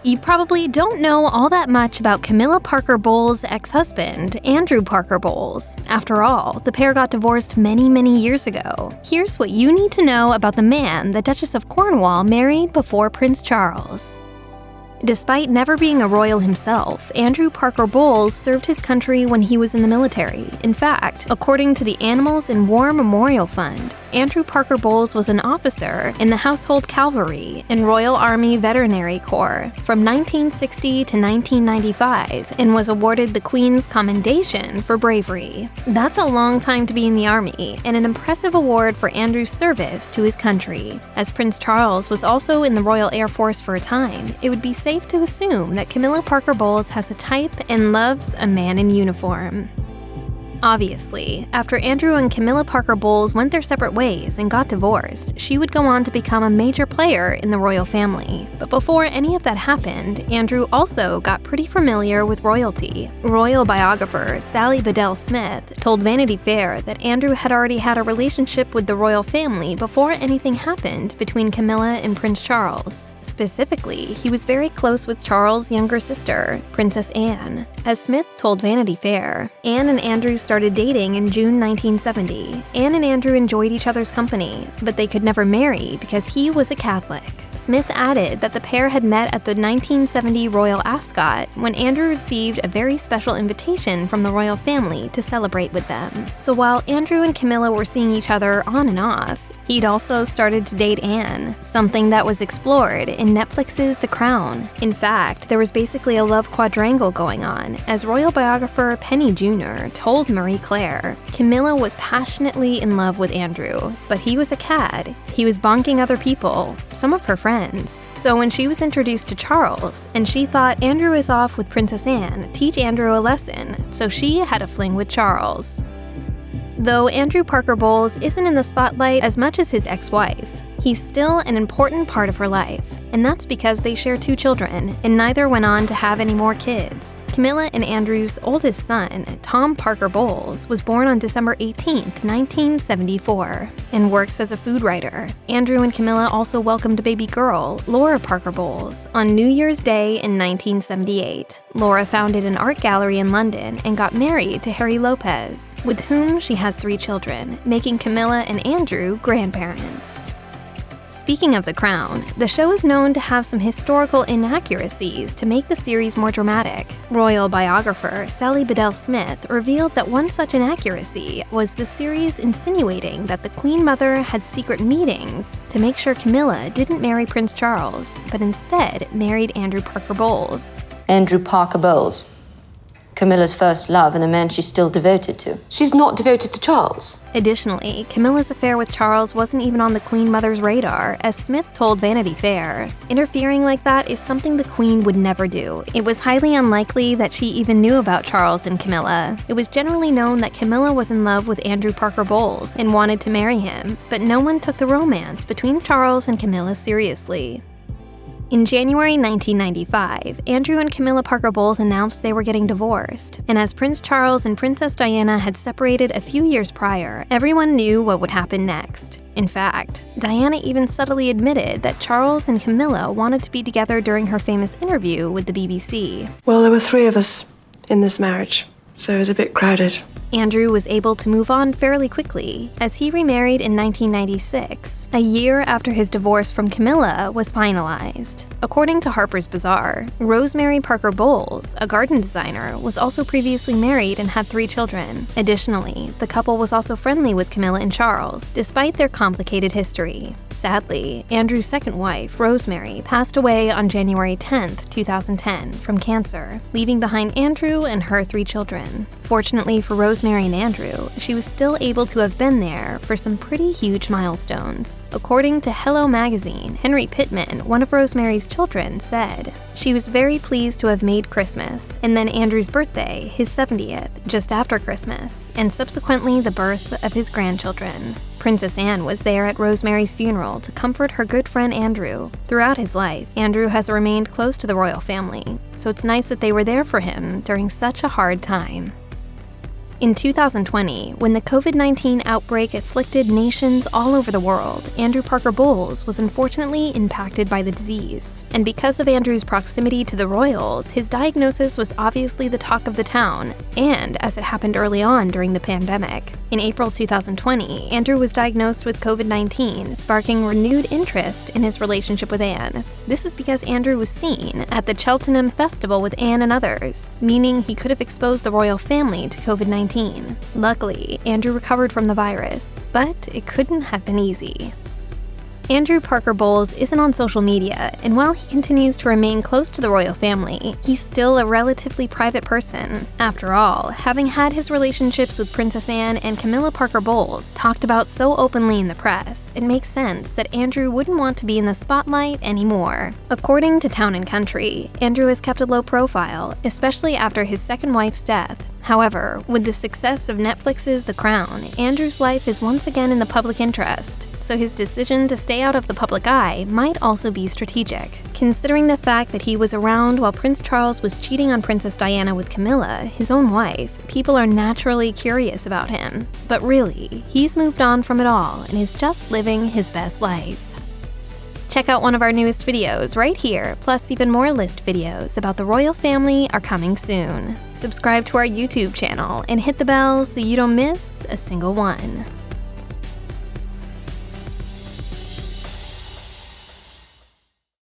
You probably don't know all that much about Camilla Parker Bowles' ex-husband, Andrew Parker Bowles. After all, the pair got divorced many years ago. Here's what you need to know about the man the Duchess of Cornwall married before Prince Charles. Despite never being a royal himself, Andrew Parker Bowles served his country when he was in the military. In fact, according to the Animals in War Memorial Fund, Andrew Parker Bowles was an officer in the Household Cavalry and Royal Army Veterinary Corps from 1960 to 1995 and was awarded the Queen's Commendation for bravery. That's a long time to be in the Army and an impressive award for Andrew's service to his country. As Prince Charles was also in the Royal Air Force for a time, it would be safe to assume that Camilla Parker Bowles has a type and loves a man in uniform. Obviously, after Andrew and Camilla Parker Bowles went their separate ways and got divorced, she would go on to become a major player in the royal family. But before any of that happened, Andrew also got pretty familiar with royalty. Royal biographer Sally Bedell Smith told Vanity Fair that Andrew had already had a relationship with the royal family before anything happened between Camilla and Prince Charles. Specifically, he was very close with Charles' younger sister, Princess Anne. As Smith told Vanity Fair, Anne and Andrew started dating in June 1970. Anne and Andrew enjoyed each other's company, but they could never marry because he was a Catholic. Smith added that the pair had met at the 1970 Royal Ascot when Andrew received a very special invitation from the royal family to celebrate with them. So while Andrew and Camilla were seeing each other on and off, he'd also started to date Anne, something that was explored in Netflix's The Crown. In fact, there was basically a love quadrangle going on, as royal biographer Penny Jr. told Marie Claire. Camilla was passionately in love with Andrew, but he was a cad. He was bonking other people, some of her friends. So when she was introduced to Charles, and she thought Andrew is off with Princess Anne, teach Andrew a lesson, so she had a fling with Charles. Though Andrew Parker Bowles isn't in the spotlight as much as his ex-wife, he's still an important part of her life, and that's because they share 2 children, and neither went on to have any more kids. Camilla and Andrew's oldest son, Tom Parker Bowles, was born on December 18, 1974, and works as a food writer. Andrew and Camilla also welcomed a baby girl, Laura Parker Bowles, on New Year's Day in 1978. Laura founded an art gallery in London and got married to Harry Lopez, with whom she has 3 children, making Camilla and Andrew grandparents. Speaking of The Crown, the show is known to have some historical inaccuracies to make the series more dramatic. Royal biographer Sally Bedell Smith revealed that one such inaccuracy was the series insinuating that the Queen Mother had secret meetings to make sure Camilla didn't marry Prince Charles, but instead married Andrew Parker Bowles. Andrew Parker Bowles. Camilla's first love and the man she's still devoted to. She's not devoted to Charles. Additionally, Camilla's affair with Charles wasn't even on the Queen Mother's radar, as Smith told Vanity Fair. Interfering like that is something the Queen would never do. It was highly unlikely that she even knew about Charles and Camilla. It was generally known that Camilla was in love with Andrew Parker Bowles and wanted to marry him, but no one took the romance between Charles and Camilla seriously. In January 1995, Andrew and Camilla Parker Bowles announced they were getting divorced, and as Prince Charles and Princess Diana had separated a few years prior, everyone knew what would happen next. In fact, Diana even subtly admitted that Charles and Camilla wanted to be together during her famous interview with the BBC. Well, there were 3 of us in this marriage, so it was a bit crowded. Andrew was able to move on fairly quickly, as he remarried in 1996, a year after his divorce from Camilla was finalized. According to Harper's Bazaar, Rosemary Parker Bowles, a garden designer, was also previously married and had 3 children. Additionally, the couple was also friendly with Camilla and Charles, despite their complicated history. Sadly, Andrew's second wife, Rosemary, passed away on January 10, 2010, from cancer, leaving behind Andrew and her 3 children. Fortunately for Rosemary and Andrew, she was still able to have been there for some pretty huge milestones. According to Hello Magazine, Henry Pittman, one of Rosemary's children, said, "She was very pleased to have made Christmas, and then Andrew's birthday, his 70th, just after Christmas, and subsequently the birth of his grandchildren." Princess Anne was there at Rosemary's funeral to comfort her good friend Andrew. Throughout his life, Andrew has remained close to the royal family, so it's nice that they were there for him during such a hard time. In 2020, when the COVID-19 outbreak afflicted nations all over the world, Andrew Parker Bowles was unfortunately impacted by the disease. And because of Andrew's proximity to the royals, his diagnosis was obviously the talk of the town, and as it happened early on during the pandemic. In April 2020, Andrew was diagnosed with COVID-19, sparking renewed interest in his relationship with Anne. This is because Andrew was seen at the Cheltenham Festival with Anne and others, meaning he could have exposed the royal family to COVID-19. Luckily, Andrew recovered from the virus, but it couldn't have been easy. Andrew Parker Bowles isn't on social media, and while he continues to remain close to the royal family, he's still a relatively private person. After all, having had his relationships with Princess Anne and Camilla Parker Bowles talked about so openly in the press, it makes sense that Andrew wouldn't want to be in the spotlight anymore. According to Town & Country, Andrew has kept a low profile, especially after his second wife's death. However, with the success of Netflix's The Crown, Andrew's life is once again in the public interest, so his decision to stay out of the public eye might also be strategic. Considering the fact that he was around while Prince Charles was cheating on Princess Diana with Camilla, his own wife, people are naturally curious about him. But really, he's moved on from it all and is just living his best life. Check out one of our newest videos right here, plus even more list videos about the royal family are coming soon. Subscribe to our YouTube channel and hit the bell so you don't miss a single one.